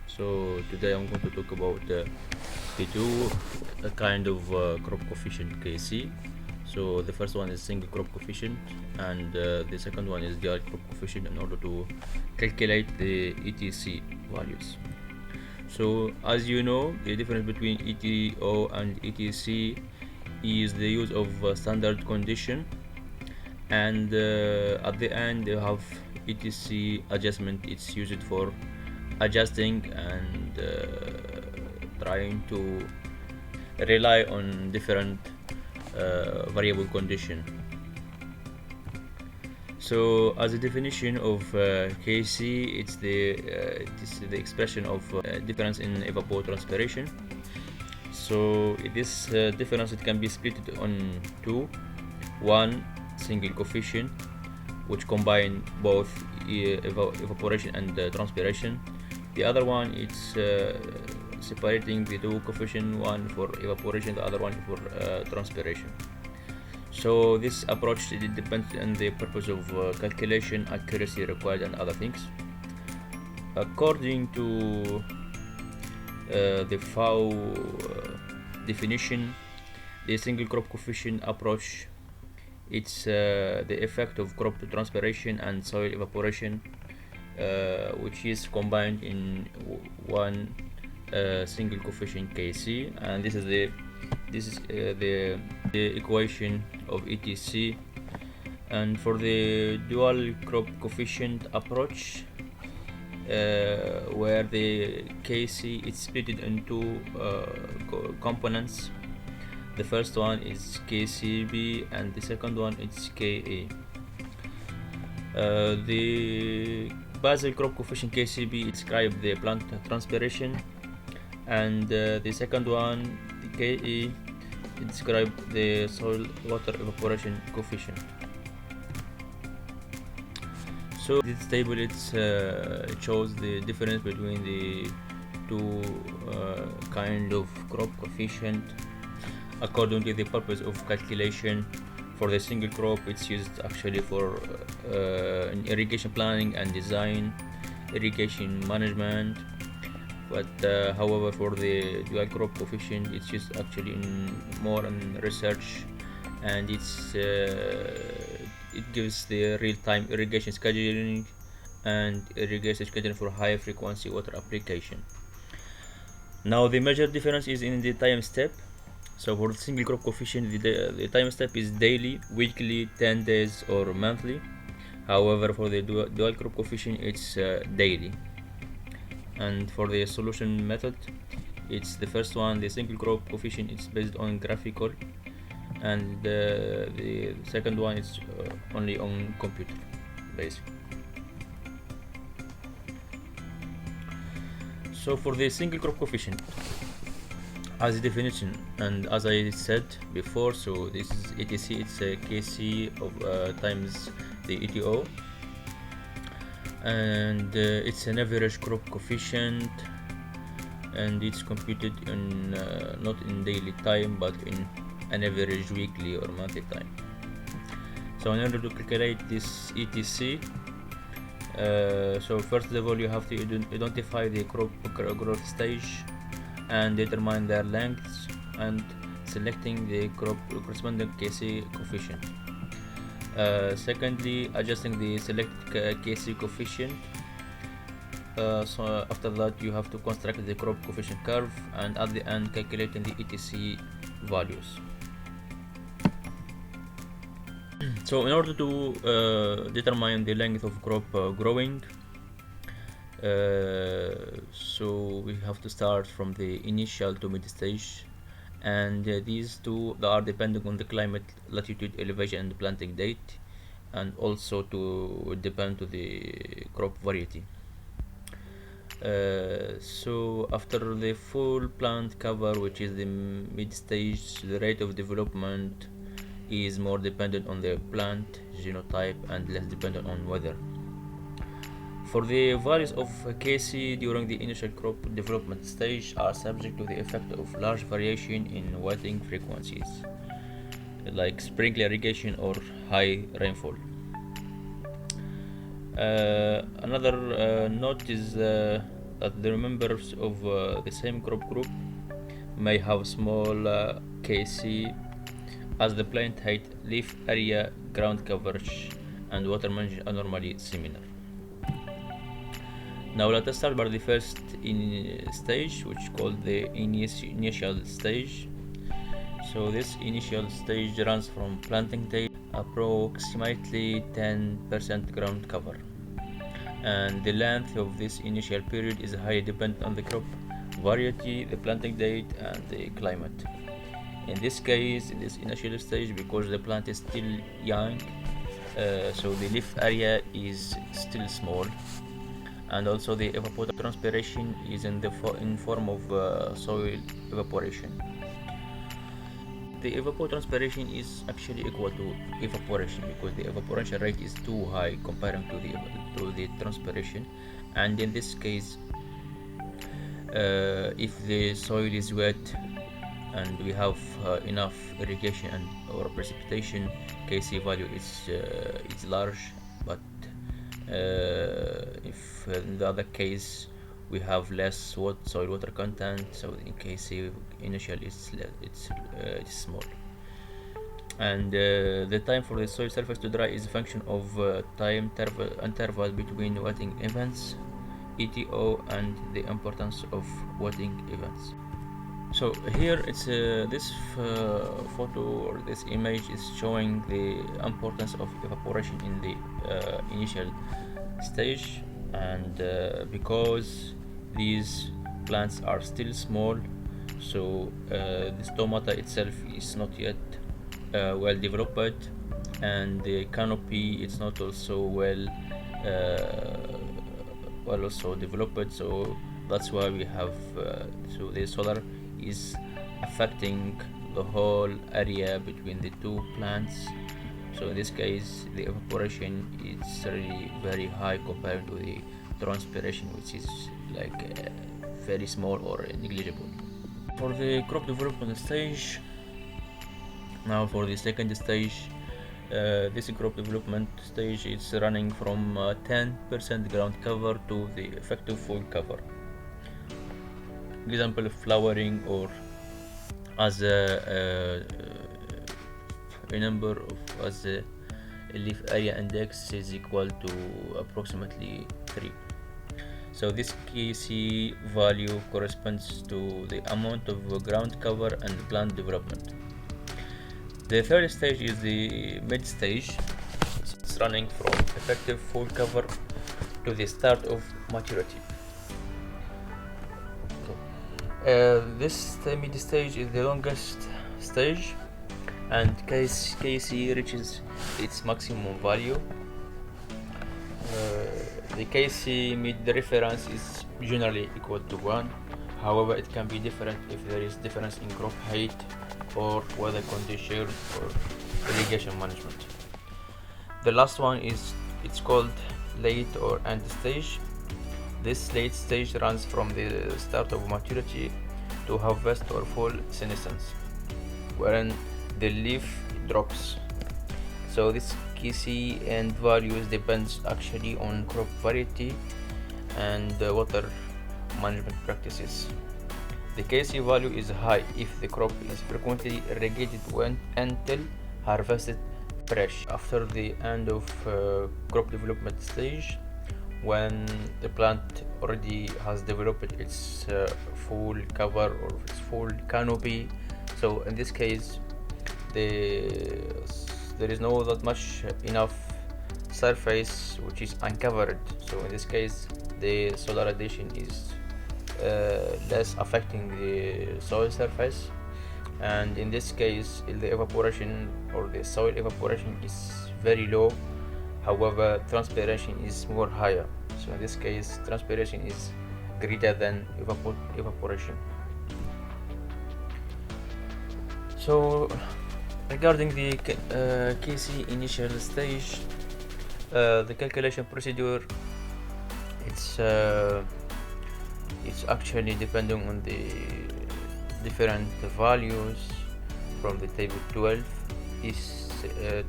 So today I'm going to talk about the two kind of crop coefficient KC. So the first one is single crop coefficient, and the second one is dual crop coefficient in order to calculate the ETC values. So as you know, the difference between ETO and ETC is the use of standard condition, and at the end you have ETC adjustment. It's used for adjusting and trying to rely on different variable condition. So as a definition of Kc, it's the expression of difference in evapotranspiration. So this difference, it can be split on two. One, single coefficient, which combine both evaporation and transpiration. The other one, it's separating the two coefficient, one for evaporation, the other one for transpiration. So this approach, it depends on the purpose of calculation, accuracy required, and other things. According to the FAO definition, the single crop coefficient approach, it's the effect of crop transpiration and soil evaporation, which is combined in one single coefficient Kc, and this is the equation of ETC. And for the dual crop coefficient approach, where the Kc is split into components. The first one is KCB and the second one is Ka. The basal crop coefficient KCB describes the plant transpiration, and the second one, the Ke, describes the soil water evaporation coefficient. So this table, it shows the difference between the two kind of crop coefficient according to the purpose of calculation. For the single crop, it's used actually for irrigation planning and design, irrigation management. But however, for the dual crop coefficient, it's used actually in more in research, and it gives the real-time irrigation scheduling and irrigation scheduling for high frequency water application. Now the major difference is in the time step. So for the single crop coefficient, the time step is daily, weekly, 10 days, or monthly. However, for the dual crop coefficient, it's daily. And for the solution method, it's the first one, the single crop coefficient, is based on graphical, and the second one is only on computer based. So for the single crop coefficient, as a definition, and as I said before, so this is ETC, it's a Kc of times the ETO, and it's an average crop coefficient, and it's computed in not in daily time but in an average weekly or monthly time. So in order to calculate this ETC, so first of all you have to identify the crop growth stage and determine their lengths, and selecting the crop corresponding Kc coefficient. Secondly, adjusting the selected Kc coefficient. So after that, you have to construct the crop coefficient curve, and at the end calculating the ETC values. So in order to determine the length of crop growing, so we have to start from the initial to mid stage, and these two are depending on the climate, latitude, elevation, and the planting date, and also to depend to the crop variety. So after the full plant cover, which is the mid stage, the rate of development is more dependent on the plant genotype and less dependent on weather. For the values of Kc during the initial crop development stage are subject to the effect of large variation in wetting frequencies, like sprinkler irrigation or high rainfall. Another note is that the members of the same crop group may have small Kc as the plant height, leaf area, ground coverage, and water management are normally similar. Now let us start by the first stage, which is called the initial stage. So this initial stage runs from planting date approximately 10% ground cover, and the length of this initial period is highly dependent on the crop variety, the planting date, and the climate. In this case, in this initial stage, because the plant is still young, so the leaf area is still small, and also the evapotranspiration is in form of soil evaporation. The evapotranspiration is actually equal to evaporation because the evaporation rate is too high comparing to the transpiration, and in this case, if the soil is wet and we have enough irrigation or precipitation, Kc value is large, but if in the other case we have less soil water content, so in Kc initially it's small. And the time for the soil surface to dry is a function of time interval between wetting events, ETO, and the importance of wetting events. So here it's this photo or this image is showing the importance of evaporation in the initial stage, and because these plants are still small, so the stomata itself is not yet well developed, and the canopy is not also well also developed, so that's why we have so the solar is affecting the whole area between the two plants. So in this case the evaporation is really very high compared to the transpiration, which is like very small or negligible. For the crop development stage, now for the second stage, this crop development stage is running from 10% ground cover to the effective full cover. Example, flowering, or as a number of as a leaf area index is equal to approximately 3. So this Kc value corresponds to the amount of ground cover and plant development. The third stage is the mid stage. It's running from effective full cover to the start of maturity. This mid stage is the longest stage, and Kc reaches its maximum value. The Kc mid reference is generally equal to 1. However, it can be different if there is difference in crop height or weather conditions or irrigation management. The last one is it's called late or end stage. This late stage runs from the start of maturity to harvest or full senescence, wherein the leaf drops. So this Kc end values depends actually on crop variety and water management practices. The Kc value is high if the crop is frequently irrigated until harvested fresh. After the end of crop development stage, when the plant already has developed its full cover or its full canopy, so in this case there is no that much enough surface which is uncovered, so in this case the solar radiation is less affecting the soil surface, and in this case the evaporation or the soil evaporation is very low. However, transpiration is more higher, so in this case transpiration is greater than evaporation. So regarding the Kc initial stage, the calculation procedure, it's actually depending on the different values from the table 12. This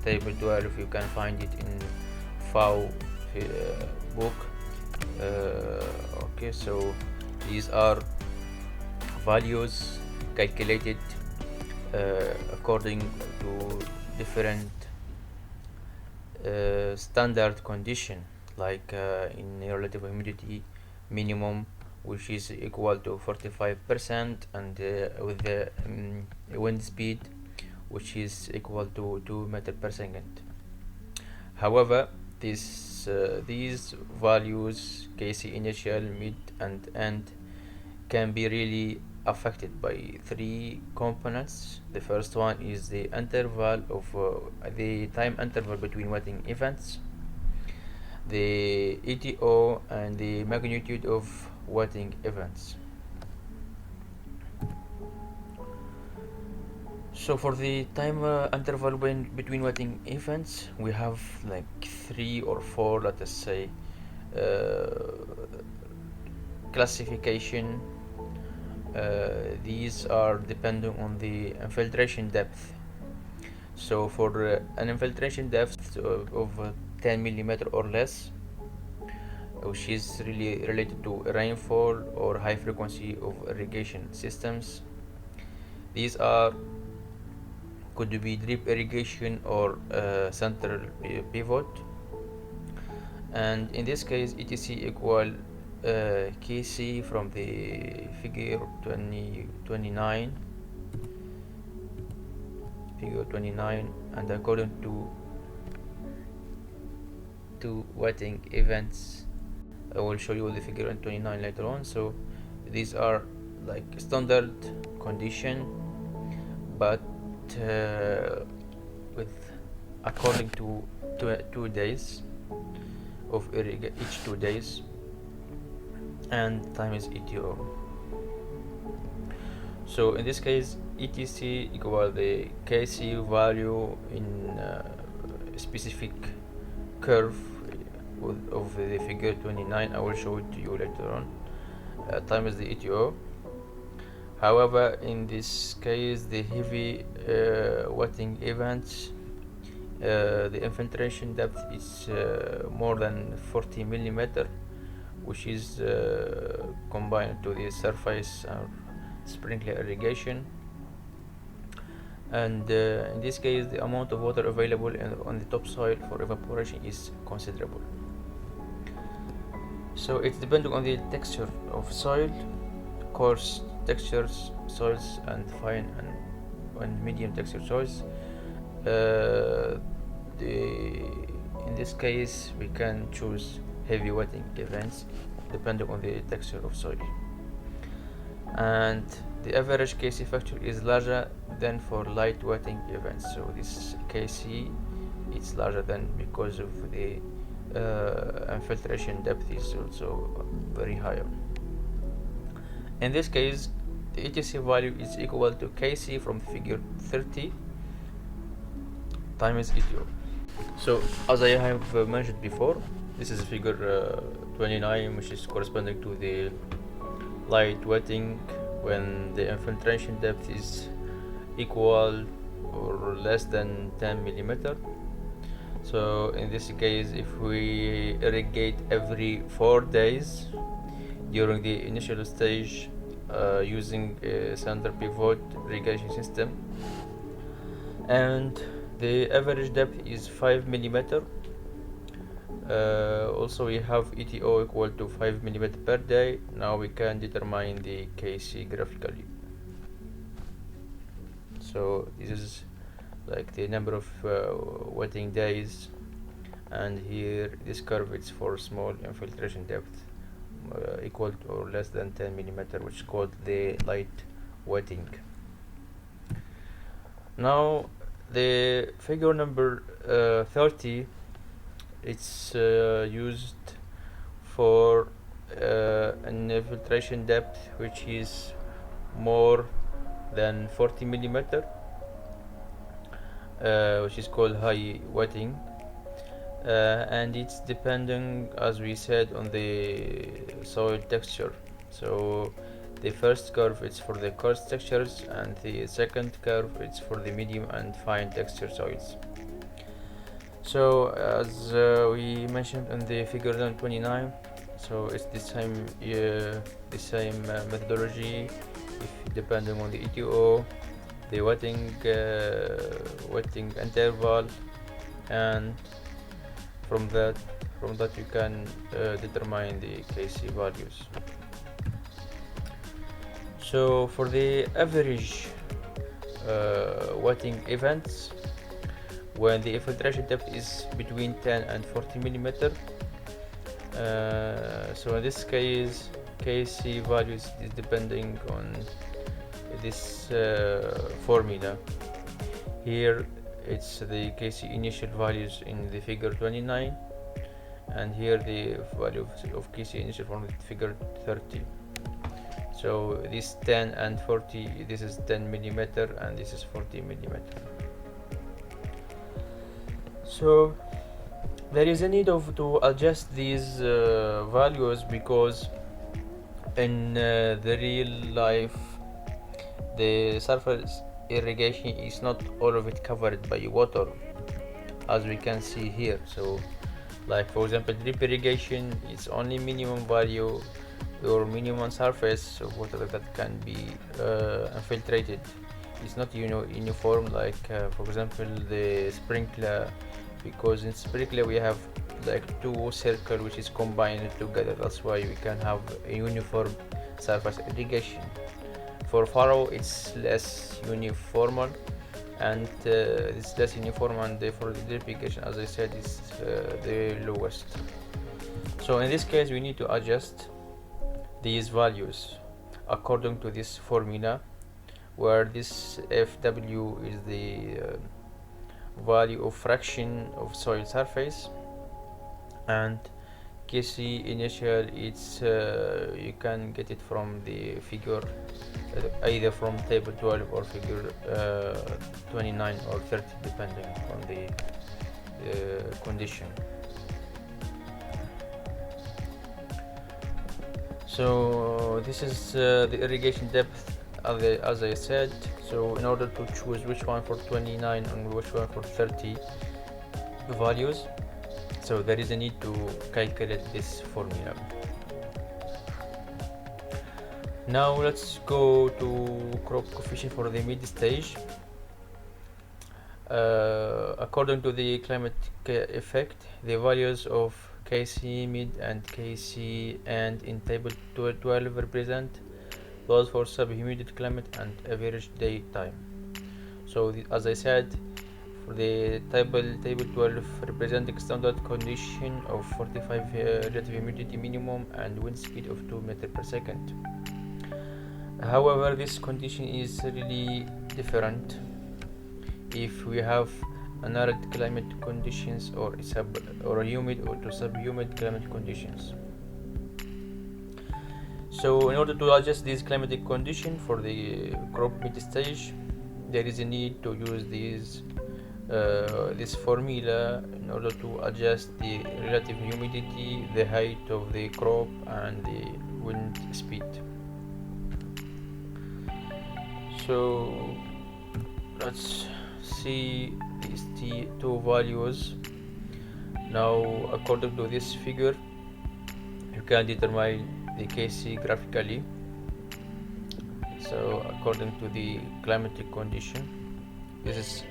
table 12 you can find it in FAO book, Okay, so these are values calculated according to different standard condition, like in relative humidity minimum, which is equal to 45%, and with the wind speed, which is equal to 2 meter per second. However, these values, Kc initial, mid, and end, can be really affected by three components. The first one is the interval of the time interval between wetting events, the ETO, and the magnitude of wetting events. So for the time interval between wetting events, we have like 3 or 4, let us say, classification. These are depending on the infiltration depth. So for an infiltration depth of 10 millimeter or less, which is really related to rainfall or high frequency of irrigation systems, these could be drip irrigation or central pivot, and in this case etc equal Kc from the figure 29, and according to wetting events. I will show you the figure in 29 later on. So these are like standard condition, but with according to 2 days of each 2 days, and time is ETO. So in this case, etc equal the Kc value in a specific curve of the figure 29. I will show it to you later on. Time is the ETO. However, in this case, the heavy wetting events, the infiltration depth is more than 40 millimeter, which is combined to the surface sprinkler irrigation, and in this case the amount of water available on the topsoil for evaporation is considerable. So it's depending on the texture of soil, coarse textures soils and fine and medium texture soils. In this case we can choose heavy wetting events depending on the texture of soil, and the average Kc factor is larger than for light wetting events. So this Kc is larger than because of the infiltration depth is also very high. In this case, the etc value is equal to Kc from figure 30 times ETO. So as I have mentioned before, this is figure 29, which is corresponding to the light wetting when the infiltration depth is equal or less than 10 millimeter. So in this case, if we irrigate every 4 days during the initial stage using a center pivot irrigation system, and the average depth is 5 millimeter. Also we have ETO equal to 5 millimeter per day. Now we can determine the Kc graphically. So this is like the number of wetting days, and here this curve is for small infiltration depth equal to or less than 10 millimeter, which is called the light wetting. Now the figure number 30, it's used for an infiltration depth which is more than 40 millimeter, which is called high wetting, and it's depending, as we said, on the soil texture. So the first curve is for the coarse textures, and the second curve is for the medium and fine texture soils. So as we mentioned in the figure 29, So it's the same methodology, if depending on the ETO, the wetting interval, and from that you can determine the KC values. So for the average wetting events, when the infiltration depth is between 10 and 40 millimeter, so in this case KC values is depending on this formula. Here it's the KC initial values in the figure 29, and here the value of KC initial from the figure 30. So this 10 and 40, this is 10 millimeter and this is 40 millimeter. So there is a need to adjust these values, because in the real life the surface irrigation is not all of it covered by water, as we can see here. So like for example, drip irrigation is only minimum value or minimum surface of water that can be infiltrated. It's not uniform, like for example the sprinkler, because in sprinkler we have like two circles which is combined together. That's why we can have a uniform surface irrigation. For furrow it's less uniform, and it's less uniform, and for the drip irrigation, as I said, is the lowest. So in this case we need to adjust these values according to this formula, where this Fw is the value of fraction of soil surface, and Kc initial, it's you can get it from the figure either from table 12 or figure 29 or 30, depending on the condition. So this is the irrigation depth, as I said. So in order to choose which one for 29 and which one for 30 values, so there is a need to calculate this formula. Now let's go to crop coefficient for the mid stage. According to the climatic effect, the values of Kc mid and Kc end in table 12 represent those for subhumidity climate and average day time. So as I said, for the table 12 representing standard condition of 45 relative humidity minimum and wind speed of 2 meters per second. However, this condition is really different if we have arid climate conditions or humid or to subhumid climate conditions. So in order to adjust these climatic conditions for the crop mid stage, there is a need to use this formula in order to adjust the relative humidity, the height of the crop, and the wind speed. So let's see these two values. Now according to this figure, you can determine the Kc graphically. So according to the climatic condition, this is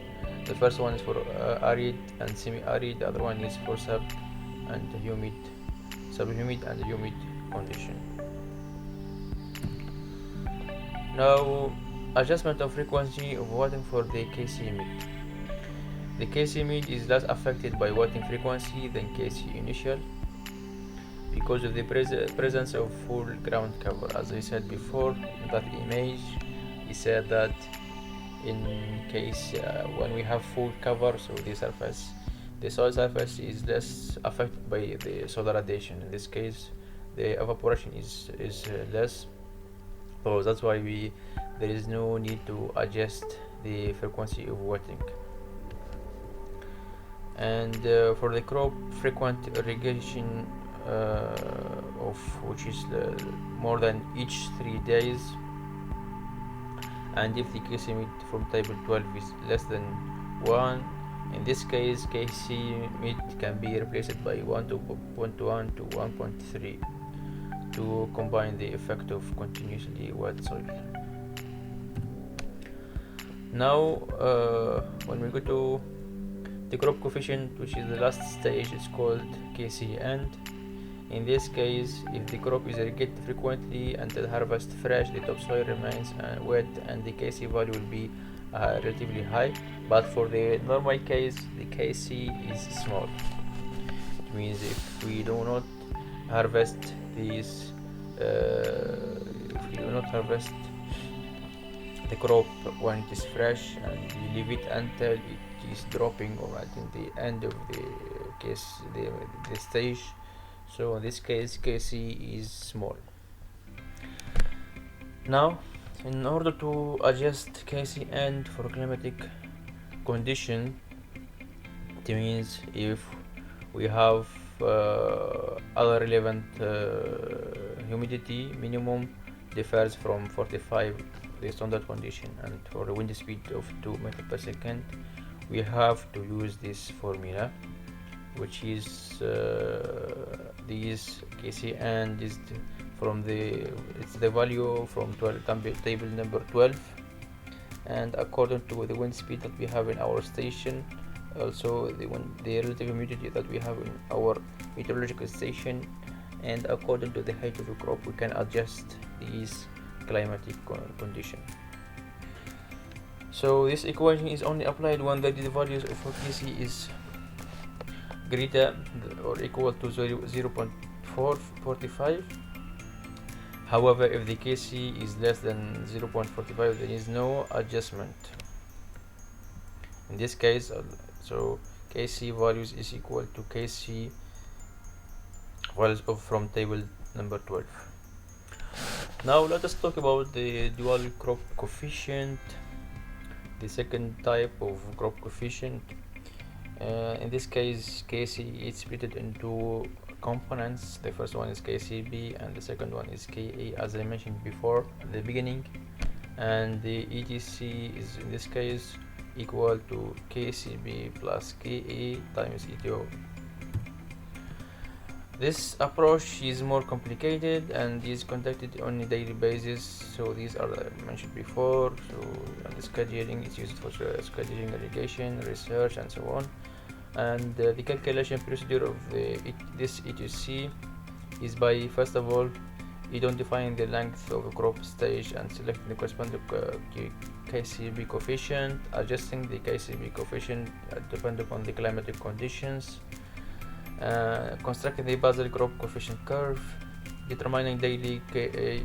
the first one is for arid and semi-arid, the other one is for subhumid and humid condition. Now adjustment of frequency of wetting for the Kc mid. The Kc mid is less affected by wetting frequency than Kc initial because of the presence of full ground cover. As I said before in that image, we said that in case when we have full cover, so the soil surface is less affected by the solar radiation. In this case, the evaporation is less, so that's why there is no need to adjust the frequency of wetting. And for the crop frequent irrigation of which is more than each 3 days, and if the Kc mid from table 12 is less than 1, in this case Kc mid can be replaced by 1 to 1.3. to combine the effect of continuously wet soil. Now when we go to the crop coefficient, which is the last stage, it's called Kc, and in this case, if the crop is irrigated frequently until harvest fresh, the topsoil remains wet and the Kc value will be relatively high, but for the normal case the Kc is small. It means if we do not harvest these if we do not harvest the crop when it is fresh and we leave it until it is dropping or until the end of the stage, so in this case Kc is small. Now, in order to adjust Kc end for climatic condition, it means if we have other relevant humidity minimum differs from 45, the standard condition, and for a wind speed of 2 meters per second, we have to use this formula, which is this Kc and is from the value from table number 12, and according to the wind speed that we have in our station, also the relative humidity that we have in our meteorological station, and according to the height of the crop, we can adjust these climatic condition. So this equation is only applied when the values of Kc is greater or equal to 0.445. However, if the Kc is less than 0.45, there is no adjustment. In this case, so Kc values is equal to Kc values from table number 12. Now let us talk about the dual crop coefficient, the second type of crop coefficient. In this case, Kc is split into components. The first one is Kcb and the second one is Ka, as I mentioned before at the beginning, and the etc is in this case equal to Kcb plus Ka times Eto. This approach is more complicated and is conducted on a daily basis, so these are mentioned before. So the scheduling is used for scheduling, irrigation, research, and so on. And the calculation procedure of this etc is by, first of all, identifying the length of the crop stage and selecting the corresponding Kcb coefficient, adjusting the Kcb coefficient depending upon the climatic conditions, constructing the basal crop coefficient curve, determining daily Ke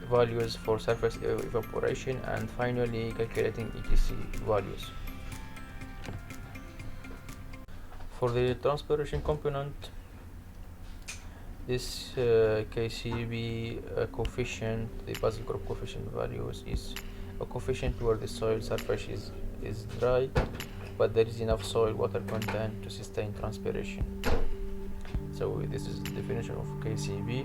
values for surface evaporation, and finally calculating etc values. For the transpiration component, this Kcb coefficient, the basal crop coefficient values, is a coefficient where the soil surface is dry, but there is enough soil water content to sustain transpiration. So this is the definition of Kcb,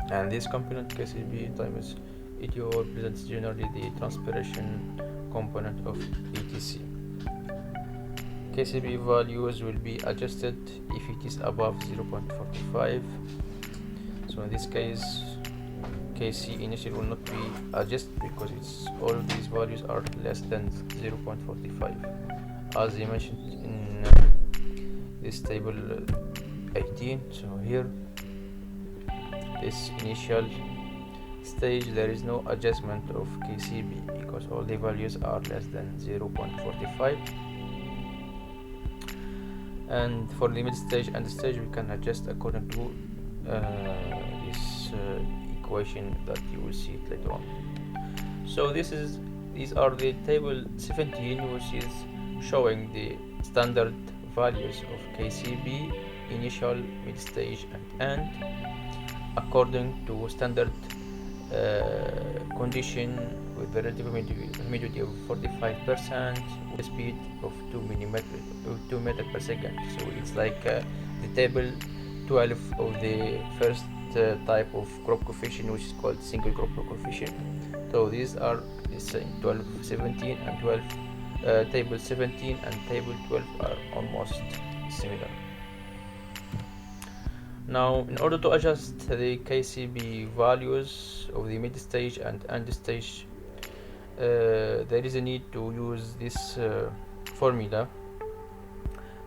and this component Kcb times Eto represents generally the transpiration component of etc. Kcb values will be adjusted if it is above 0.45. So in this case, Kc initial will not be adjusted because all of these values are less than 0.45, as I mentioned in this table 18. So here, this initial stage, there is no adjustment of Kcb because all the values are less than 0.45. And for the mid stage and the stage, we can adjust according to this equation that you will see it later on. So these are the table 17, which is showing the standard values of Kcb initial, mid stage, and end according to standard condition with the relative humidity of 45%, with a speed of 2 meters per second. So it's like the table 12 of the first type of crop coefficient, which is called single crop coefficient. So these are the same. 12, 17, and 12. Table 17 and table 12 are almost similar. Now, in order to adjust the KCB values of the mid stage and end stage, there is a need to use this formula.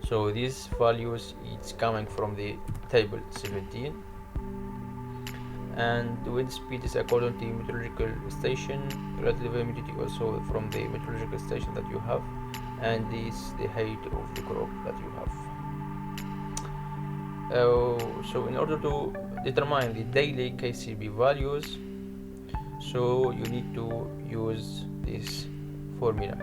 So these values it's coming from the table 17, and the wind speed is according to the meteorological station, relative humidity also from the meteorological station that you have, and this the height of the crop that you have. So in order to determine the daily KCB values, so you need to use this formula.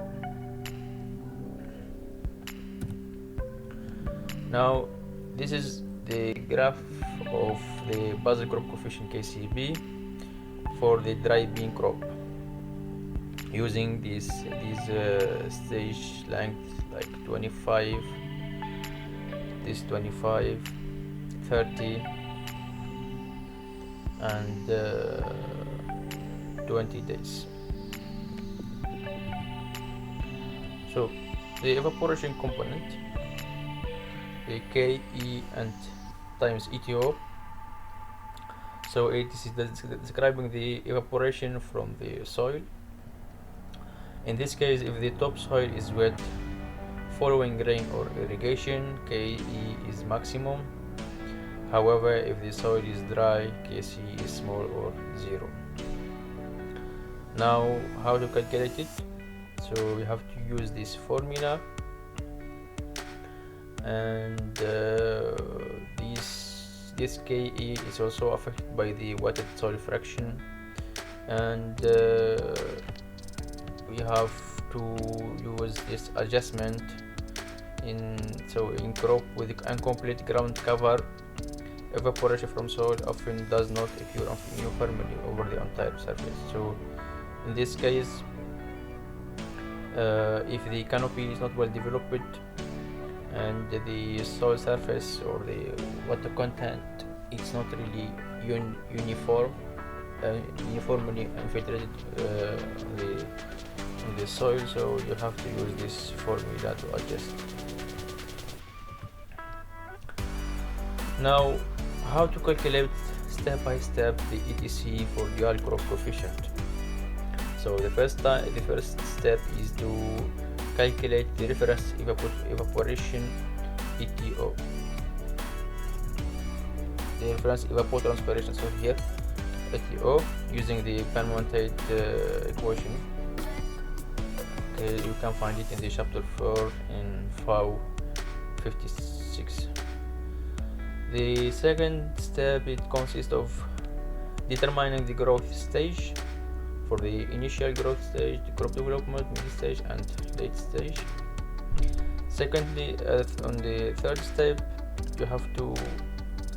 Now this is the graph of the basal crop coefficient KCB for the dry bean crop using these stage length like 25, this 25, 30 and 20 days. So the evaporation component, the K, E and times ETO, so it is describing the evaporation from the soil. In this case, if the topsoil is wet following rain or irrigation, KE is maximum. However, if the soil is dry, KC is small or 0. Now, how to calculate it? So we have to use this formula, and this KE is also affected by the wetted soil fraction, and we have to use this adjustment in crop with incomplete ground cover. Evaporation from soil often does not occur uniformly over the entire surface. So in this case, if the canopy is not well developed and the soil surface or the water content is not really uniformly infiltrated in the soil, so you have to use this formula to adjust. Now, how to calculate step by step the ETC for dual crop coefficient. So the first step is to calculate the reference evaporation ETO, the reference evapotranspiration. So here ETO using the permuted equation. Okay, you can find it in the chapter 4 in FAO 56. The second step, it consists of determining the growth stage for the initial growth stage, the crop development, mid stage and late stage. Secondly, on the third step, you have to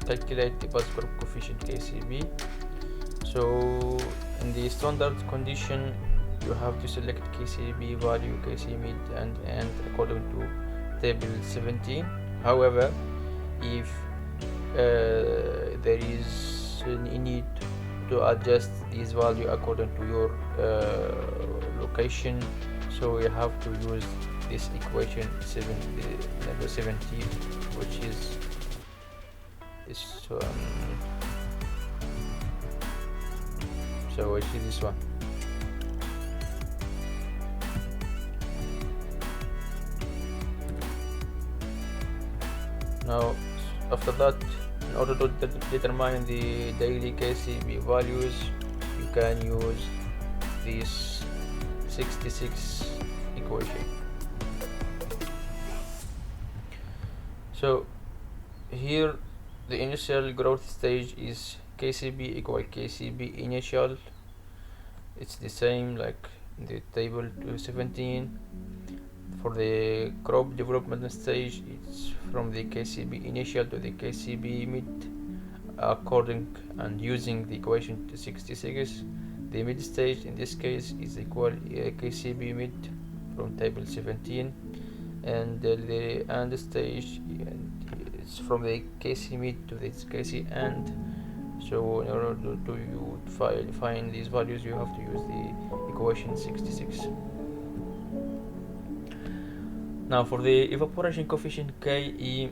calculate the basal crop coefficient KCB. So in the standard condition, you have to select KCB value, KC mid and end according to table 17. However, if there is a need to adjust this value according to your location, so you have to use this equation number 17, which is this one. So which is this one. Now after that, in order to determine the daily KCB values, you can use this 66 equation. So here the initial growth stage is KCB equal KCB initial. It's the same like in the table 17. For the crop development stage, it's from the KCB initial to the KCB mid according and using the equation 66. The mid stage in this case is equal KCB mid from table 17, and the end stage is from the KC mid to the KC end. So in order to find these values, you have to use the equation 66. Now for the evaporation coefficient KE,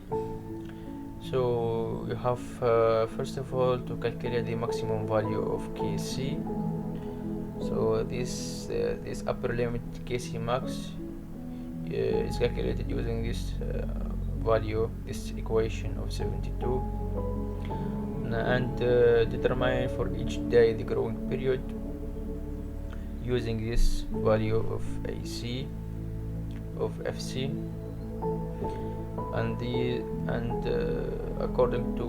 So you have first of all to calculate the maximum value of Kc. So this upper limit Kc max is calculated using this value, this equation of 72, and determine for each day the growing period using this value of AC of Fc, and according to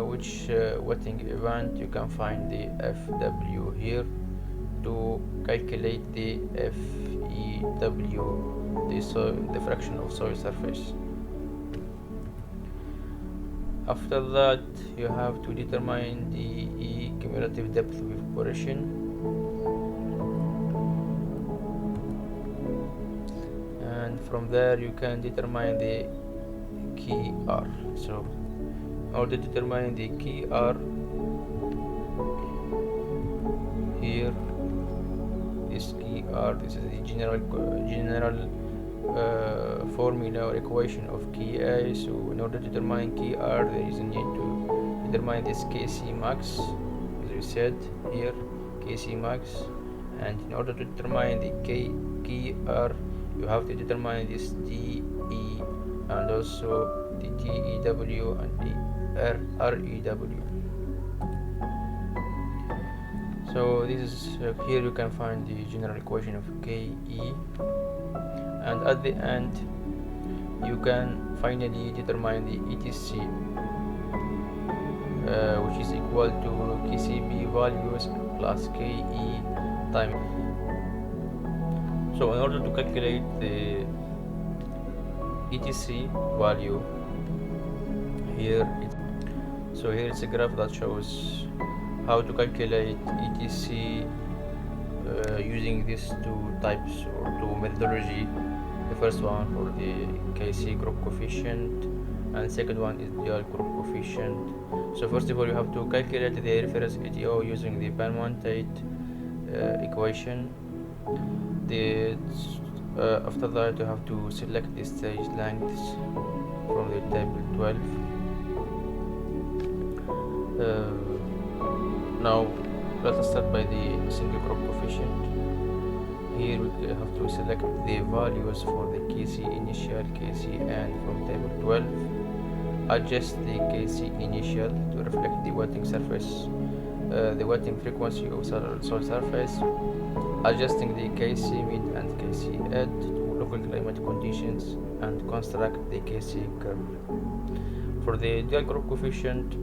which wetting event you can find the Fw here to calculate the FEW, the fraction of soil surface. After that, you have to determine the cumulative depth of evaporation, and from there you can determine the key R. So in order to determine the key R, here this key R, this is the general formula or equation of key A. So in order to determine key R, there is a need to determine this Kc max, as we said here, Kc max, and in order to determine the key R, you have to determine this dE and also the TEW and the REW. So this is here you can find the general equation of Ke, and at the end you can finally determine the etc, which is equal to Kcb values plus Ke times. So in order to calculate the etc value, here it's a graph that shows how to calculate etc using these two types or two methodology. The first one for the Kc crop coefficient, and second one is the crop coefficient. So first of all, you have to calculate the reference ATO using the Belmontate equation. After that, you have to select the stage lengths from the table 12. Now let us start by the single crop coefficient. Here we have to select the values for the Kc initial, Kc end from table 12. Adjust the Kc initial to reflect the wetting surface, the wetting frequency of soil surface, adjusting the Kc mid and Kc end to local climate conditions, and construct the Kc curve. For the dual crop coefficient,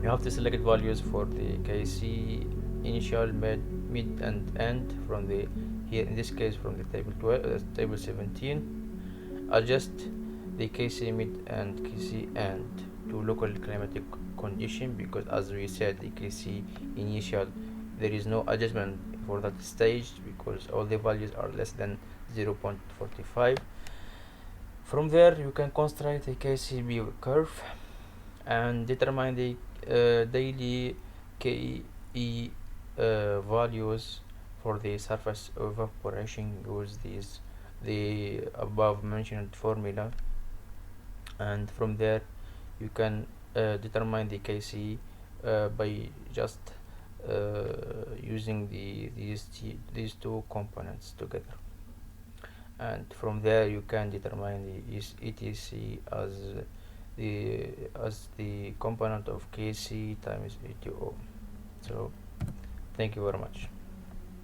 you have to select values for the Kc initial, mid and end from the, here in this case from the table 17. Adjust the Kc mid and Kc end to local climatic condition, because as we said, the Kc initial, there is no adjustment for that stage because all the values are less than 0.45. From there you can construct a Kcb curve and determine the daily Ke values for the surface evaporation. Use the above mentioned formula, and from there you can determine the Kc by just using these two components together, and from there you can determine the etc as the component of Kc times ATO. So thank you very much.